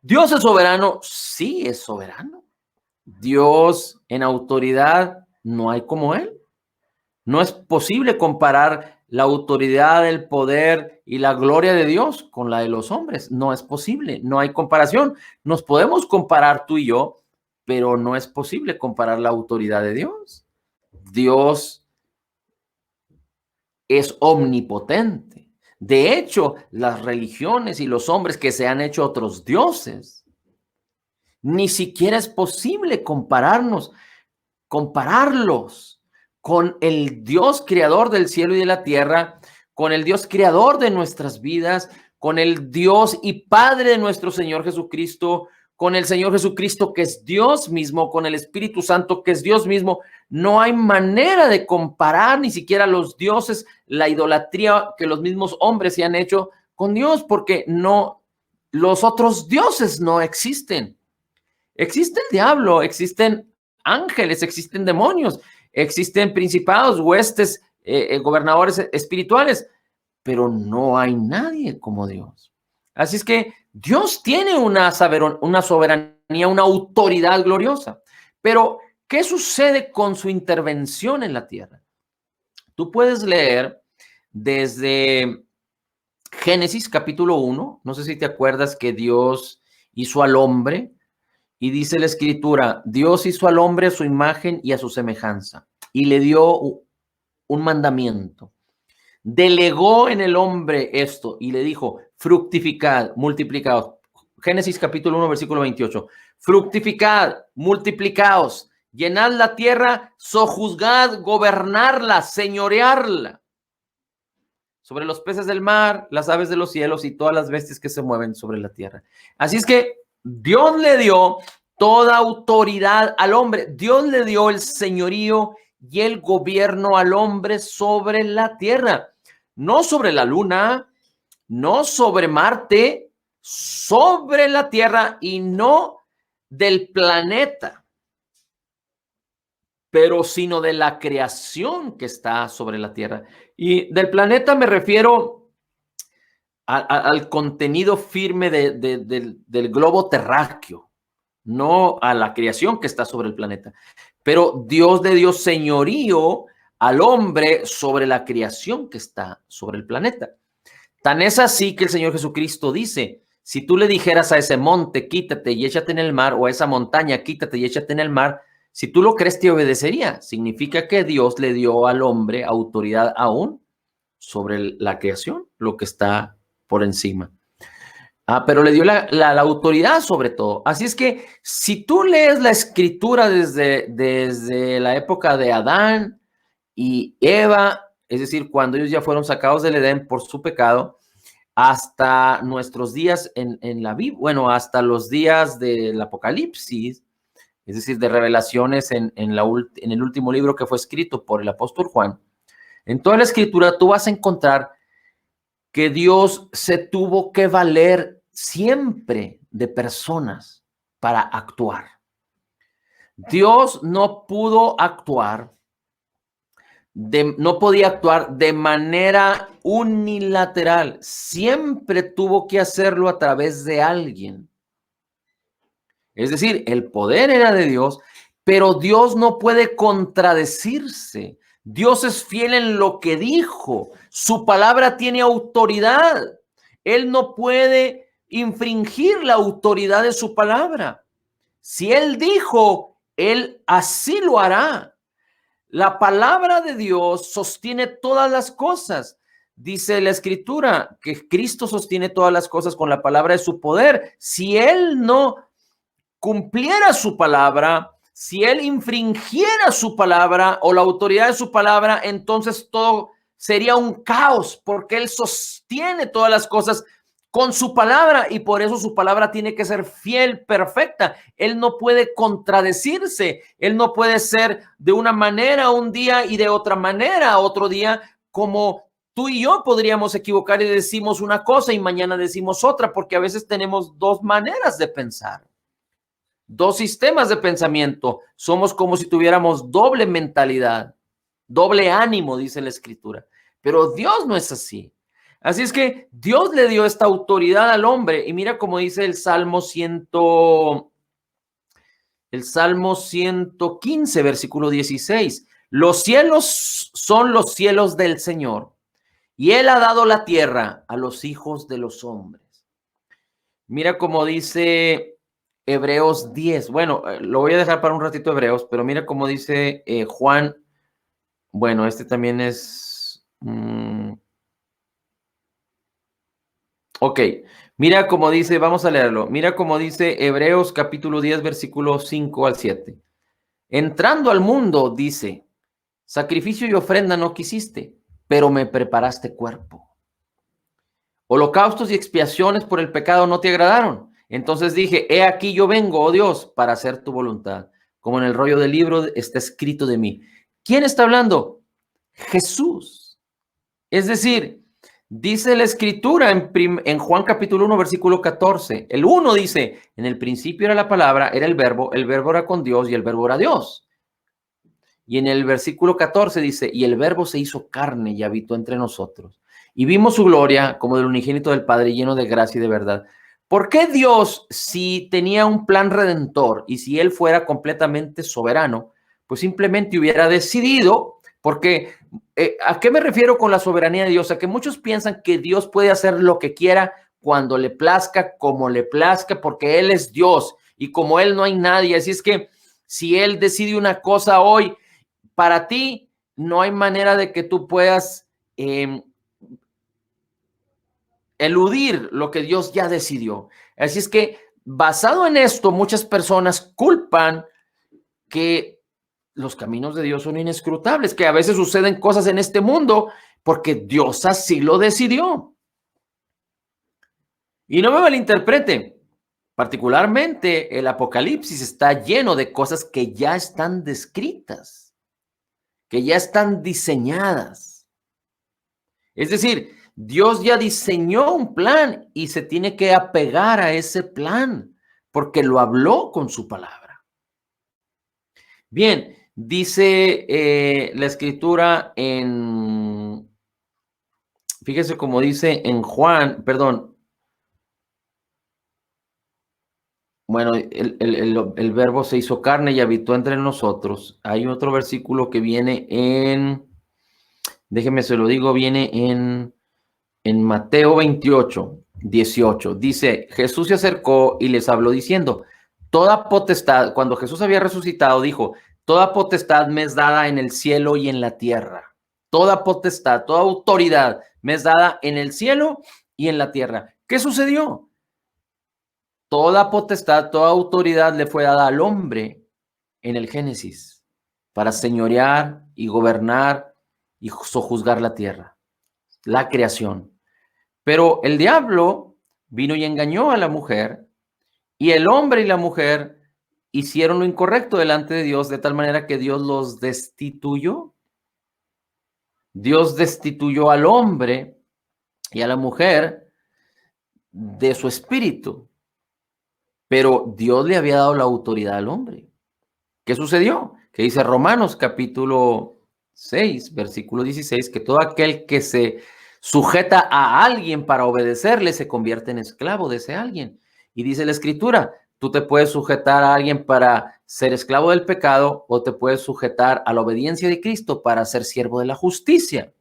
¿Dios es soberano? Sí, es soberano. Dios en autoridad, no hay como Él. No es posible comparar la autoridad, el poder y la gloria de Dios con la de los hombres. No es posible, no hay comparación. Nos podemos comparar tú y yo, pero no es posible comparar la autoridad de Dios. Dios es omnipotente. De hecho, las religiones y los hombres que se han hecho otros dioses, ni siquiera es posible compararlos con el Dios creador del cielo y de la tierra, con el Dios creador de nuestras vidas, con el Dios y Padre de nuestro Señor Jesucristo, con el Señor Jesucristo que es Dios mismo, con el Espíritu Santo que es Dios mismo. No hay manera de comparar ni siquiera los dioses, la idolatría que los mismos hombres se han hecho con Dios, porque no, los otros dioses no existen. Existe el diablo, existen ángeles, existen demonios, existen principados, huestes, gobernadores espirituales, pero no hay nadie como Dios. Así es que Dios tiene una soberanía, una autoridad gloriosa. Pero, ¿qué sucede con su intervención en la tierra? Tú puedes leer desde Génesis capítulo 1, no sé si te acuerdas que Dios hizo al hombre. Y dice la escritura, Dios hizo al hombre a su imagen y a su semejanza y le dio un mandamiento. Delegó en el hombre esto y le dijo, fructificad, multiplicaos. Génesis capítulo 1, versículo 28. Fructificad, multiplicaos, llenad la tierra, sojuzgad, gobernarla, señorearla. Sobre los peces del mar, las aves de los cielos y todas las bestias que se mueven sobre la tierra. Así es que Dios le dio toda autoridad al hombre. Dios le dio el señorío y el gobierno al hombre sobre la tierra. No sobre la luna, no sobre Marte, sobre la tierra y no del planeta, pero sino de la creación que está sobre la tierra. Y del planeta me refiero al contenido firme del globo terráqueo, no a la creación que está sobre el planeta. Pero Dios le dio señorío al hombre sobre la creación que está sobre el planeta. Tan es así que el Señor Jesucristo dice, si tú le dijeras a ese monte, quítate y échate en el mar, o a esa montaña, quítate y échate en el mar, si tú lo crees, te obedecería. Significa que Dios le dio al hombre autoridad aún sobre la creación, lo que está por encima. Pero le dio la autoridad sobre todo. Así es que si tú lees la escritura desde la época de Adán y Eva, es decir, cuando ellos ya fueron sacados del Edén por su pecado, hasta nuestros días en la Biblia, bueno, hasta los días del Apocalipsis, es decir, de revelaciones en el último libro que fue escrito por el apóstol Juan, en toda la escritura tú vas a encontrar que Dios se tuvo que valer siempre de personas para actuar. Dios no pudo actuar, no podía actuar de manera unilateral. Siempre tuvo que hacerlo a través de alguien. Es decir, el poder era de Dios, pero Dios no puede contradecirse. Dios es fiel en lo que dijo. Su palabra tiene autoridad. Él no puede infringir la autoridad de su palabra. Si Él dijo, Él así lo hará. La palabra de Dios sostiene todas las cosas. Dice la Escritura que Cristo sostiene todas las cosas con la palabra de su poder. Si Él no cumpliera su palabra, si Él infringiera su palabra o la autoridad de su palabra, entonces todo sería un caos, porque Él sostiene todas las cosas con su palabra y por eso su palabra tiene que ser fiel, perfecta. Él no puede contradecirse, Él no puede ser de una manera un día y de otra manera otro día, como tú y yo podríamos equivocar y decimos una cosa y mañana decimos otra, porque a veces tenemos dos maneras de pensar. Dos sistemas de pensamiento. Somos como si tuviéramos doble mentalidad, doble ánimo, dice la Escritura. Pero Dios no es así. Así es que Dios le dio esta autoridad al hombre. Y mira cómo dice el Salmo 115, versículo 16. Los cielos son los cielos del Señor, y Él ha dado la tierra a los hijos de los hombres. Mira cómo dice Hebreos 10. Bueno, lo voy a dejar para un ratito Hebreos, pero mira cómo dice Juan. Bueno, este también es... ok, mira cómo dice, vamos a leerlo. Mira cómo dice Hebreos capítulo 10, versículo 5 al 7. Entrando al mundo, dice, sacrificio y ofrenda no quisiste, pero me preparaste cuerpo. Holocaustos y expiaciones por el pecado no te agradaron. Entonces dije, he aquí yo vengo, oh Dios, para hacer tu voluntad. Como en el rollo del libro está escrito de mí. ¿Quién está hablando? Jesús. Es decir, dice la escritura en Juan capítulo 1, versículo 14. El 1 dice, en el principio era la palabra, era el verbo era con Dios y el verbo era Dios. Y en el versículo 14 dice, y el verbo se hizo carne y habitó entre nosotros. Y vimos su gloria como del unigénito del Padre, lleno de gracia y de verdad. ¿Por qué Dios, si tenía un plan redentor y si Él fuera completamente soberano, pues simplemente hubiera decidido? Porque, ¿a qué me refiero con la soberanía de Dios? A que muchos piensan que Dios puede hacer lo que quiera, cuando le plazca, como le plazca, porque Él es Dios y como Él no hay nadie. Así es que si Él decide una cosa hoy, para ti no hay manera de que tú puedas eludir lo que Dios ya decidió. Así es que, basado en esto, muchas personas culpan que los caminos de Dios son inescrutables, que a veces suceden cosas en este mundo porque Dios así lo decidió. Y no me malinterprete, particularmente el Apocalipsis está lleno de cosas que ya están descritas, que ya están diseñadas. Es decir, Dios ya diseñó un plan y se tiene que apegar a ese plan porque lo habló con su palabra. Bien, dice la escritura fíjese cómo dice en Juan, perdón. Bueno, el verbo se hizo carne y habitó entre nosotros. Hay otro versículo que viene déjeme se lo digo, viene en Mateo 28, 18. Dice, Jesús se acercó y les habló diciendo, toda potestad, cuando Jesús había resucitado, dijo, toda potestad me es dada en el cielo y en la tierra. Toda potestad, toda autoridad me es dada en el cielo y en la tierra. ¿Qué sucedió? Toda potestad, toda autoridad le fue dada al hombre en el Génesis para señorear y gobernar y sojuzgar la tierra, la creación. Pero el diablo vino y engañó a la mujer, y el hombre y la mujer hicieron lo incorrecto delante de Dios, de tal manera que Dios los destituyó. Dios destituyó al hombre y a la mujer de su espíritu, pero Dios le había dado la autoridad al hombre. ¿Qué sucedió? Que dice Romanos capítulo 6, versículo 16, que todo aquel que se sujeta a alguien para obedecerle se convierte en esclavo de ese alguien. Y dice la escritura, tú te puedes sujetar a alguien para ser esclavo del pecado o te puedes sujetar a la obediencia de Cristo para ser siervo de la justicia.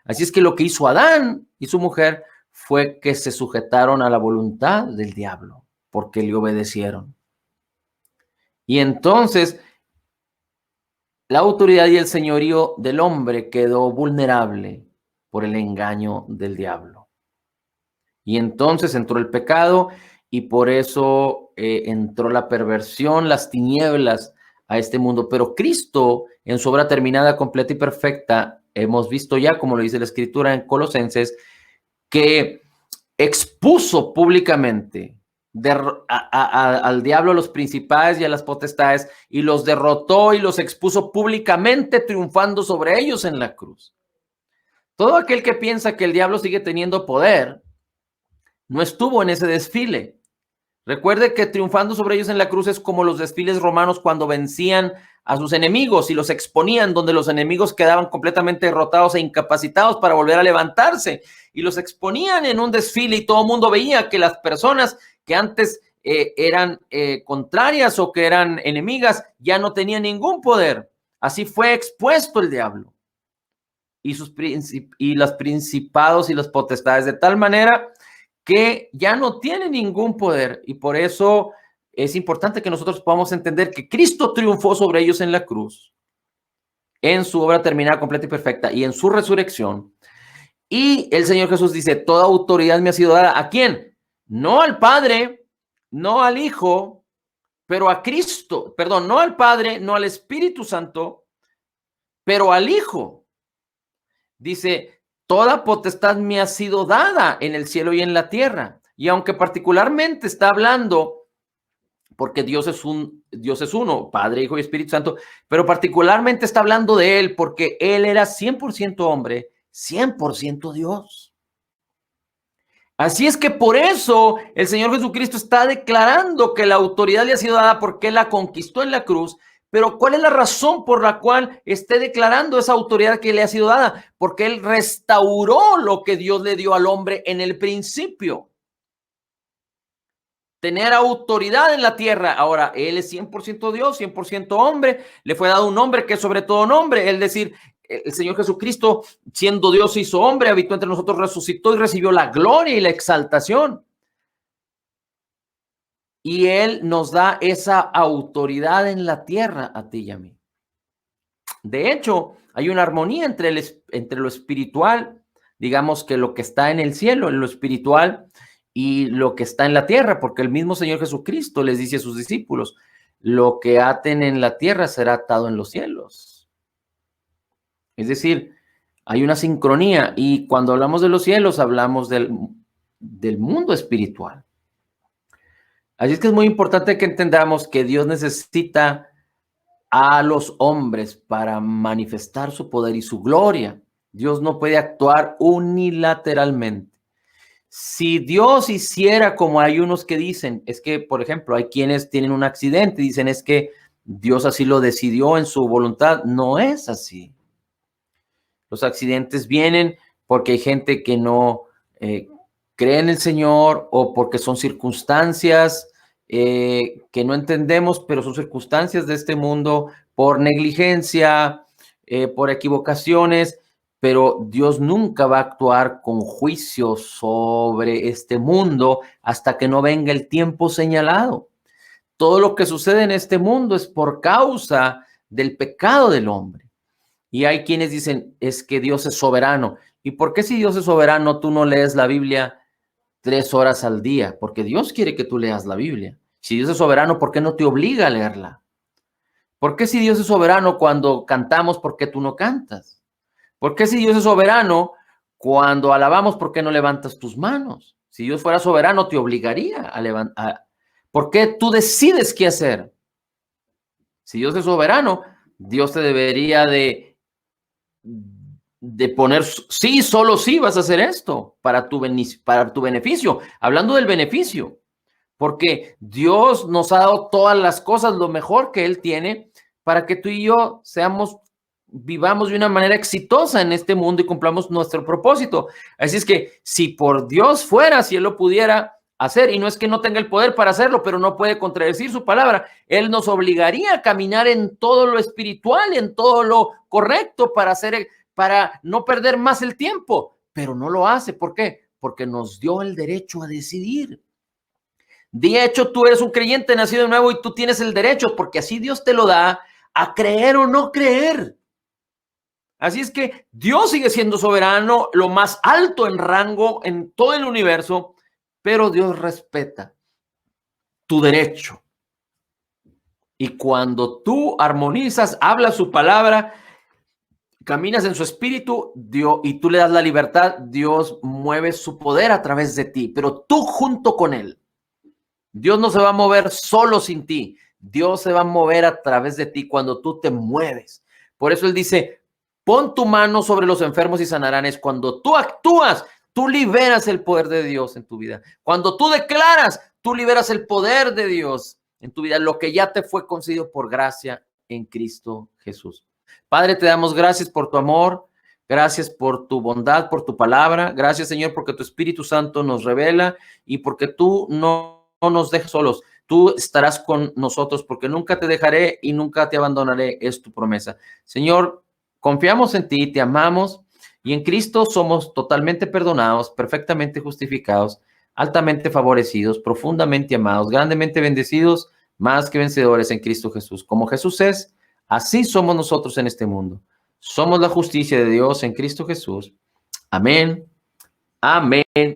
Así es que lo que hizo Adán y su mujer fue que se sujetaron a la voluntad del diablo porque le obedecieron. Y entonces la autoridad y el señorío del hombre quedó vulnerable por el engaño del diablo. Y entonces entró el pecado y por eso entró la perversión, las tinieblas a este mundo. Pero Cristo, en su obra terminada, completa y perfecta, hemos visto ya, como lo dice la Escritura en Colosenses, que expuso públicamente al diablo, a los principados y a las potestades, y los derrotó y los expuso públicamente, triunfando sobre ellos en la cruz. Todo aquel que piensa que el diablo sigue teniendo poder, no estuvo en ese desfile. Recuerde que triunfando sobre ellos en la cruz es como los desfiles romanos cuando vencían a sus enemigos y los exponían, donde los enemigos quedaban completamente derrotados e incapacitados para volver a levantarse, y los exponían en un desfile y todo el mundo veía que las personas que antes eran contrarias o que eran enemigas ya no tenían ningún poder. Así fue expuesto el diablo y los principados y las potestades, de tal manera que ya no tiene ningún poder, y por eso es importante que nosotros podamos entender que Cristo triunfó sobre ellos en la cruz, en su obra terminada, completa y perfecta, y en su resurrección. Y el Señor Jesús dice, toda autoridad me ha sido dada. ¿A quién? No al Padre, no al Hijo, pero a Cristo. Perdón, no al Padre, no al Espíritu Santo, pero al Hijo. Dice, toda potestad me ha sido dada en el cielo y en la tierra. Y aunque particularmente está hablando, porque Dios es uno, Padre, Hijo y Espíritu Santo, pero particularmente está hablando de Él porque Él era 100% hombre, 100% Dios. Así es que por eso el Señor Jesucristo está declarando que la autoridad le ha sido dada porque Él la conquistó en la cruz. Pero ¿cuál es la razón por la cual esté declarando esa autoridad que le ha sido dada? Porque Él restauró lo que Dios le dio al hombre en el principio. Tener autoridad en la tierra. Ahora, Él es 100% Dios, 100% hombre. Le fue dado un nombre que es sobre todo nombre. Es decir, el Señor Jesucristo, siendo Dios, hizo hombre, habitó entre nosotros, resucitó y recibió la gloria y la exaltación. Y Él nos da esa autoridad en la tierra a ti y a mí. De hecho, hay una armonía entre lo espiritual, digamos que lo que está en el cielo, en lo espiritual, y lo que está en la tierra, porque el mismo Señor Jesucristo les dice a sus discípulos, lo que aten en la tierra será atado en los cielos. Es decir, hay una sincronía, y cuando hablamos de los cielos, hablamos del mundo espiritual. Así es que es muy importante que entendamos que Dios necesita a los hombres para manifestar su poder y su gloria. Dios no puede actuar unilateralmente. Si Dios hiciera como hay unos que dicen, es que, por ejemplo, hay quienes tienen un accidente y dicen es que Dios así lo decidió en su voluntad. No es así. Los accidentes vienen porque hay gente que no cree en el Señor o porque son circunstancias que no entendemos, pero son circunstancias de este mundo por negligencia, por equivocaciones, pero Dios nunca va a actuar con juicio sobre este mundo hasta que no venga el tiempo señalado. Todo lo que sucede en este mundo es por causa del pecado del hombre. Y hay quienes dicen, es que Dios es soberano. ¿Y por qué si Dios es soberano tú no lees la Biblia 3 horas al día? Porque Dios quiere que tú leas la Biblia. Si Dios es soberano, ¿por qué no te obliga a leerla? ¿Por qué si Dios es soberano cuando cantamos, por qué tú no cantas? ¿Por qué si Dios es soberano cuando alabamos, por qué no levantas tus manos? Si Dios fuera soberano, te obligaría a levantar. ¿Por qué tú decides qué hacer? Si Dios es soberano, Dios te debería de poner, sí, solo sí vas a hacer esto para tu beneficio. Hablando del beneficio, porque Dios nos ha dado todas las cosas, lo mejor que Él tiene, para que tú y yo vivamos de una manera exitosa en este mundo y cumplamos nuestro propósito. Así es que si por Dios fuera, si Él lo pudiera hacer, y no es que no tenga el poder para hacerlo, pero no puede contradecir su palabra, Él nos obligaría a caminar en todo lo espiritual, en todo lo correcto para no perder más el tiempo, pero no lo hace. ¿Por qué? Porque nos dio el derecho a decidir. De hecho, tú eres un creyente nacido de nuevo y tú tienes el derecho, porque así Dios te lo da, a creer o no creer. Así es que Dios sigue siendo soberano, lo más alto en rango en todo el universo, pero Dios respeta tu derecho. Y cuando tú armonizas, hablas su palabra, caminas en su espíritu, Dios, y tú le das la libertad, Dios mueve su poder a través de ti, pero tú junto con Él. Dios no se va a mover solo sin ti. Dios se va a mover a través de ti cuando tú te mueves. Por eso Él dice, pon tu mano sobre los enfermos y sanarán. Es cuando tú actúas, tú liberas el poder de Dios en tu vida. Cuando tú declaras, Tú liberas el poder de Dios en tu vida, lo que ya te fue concedido por gracia en Cristo Jesús. Padre, te damos gracias por tu amor, gracias por tu bondad, por tu palabra. Gracias, Señor, porque tu Espíritu Santo nos revela y porque tú no nos dejas solos. Tú estarás con nosotros porque nunca te dejaré y nunca te abandonaré, es tu promesa. Señor, confiamos en ti, te amamos y en Cristo somos totalmente perdonados, perfectamente justificados, altamente favorecidos, profundamente amados, grandemente bendecidos, más que vencedores en Cristo Jesús. Como Jesús es, así somos nosotros en este mundo. Somos la justicia de Dios en Cristo Jesús. Amén. Amén.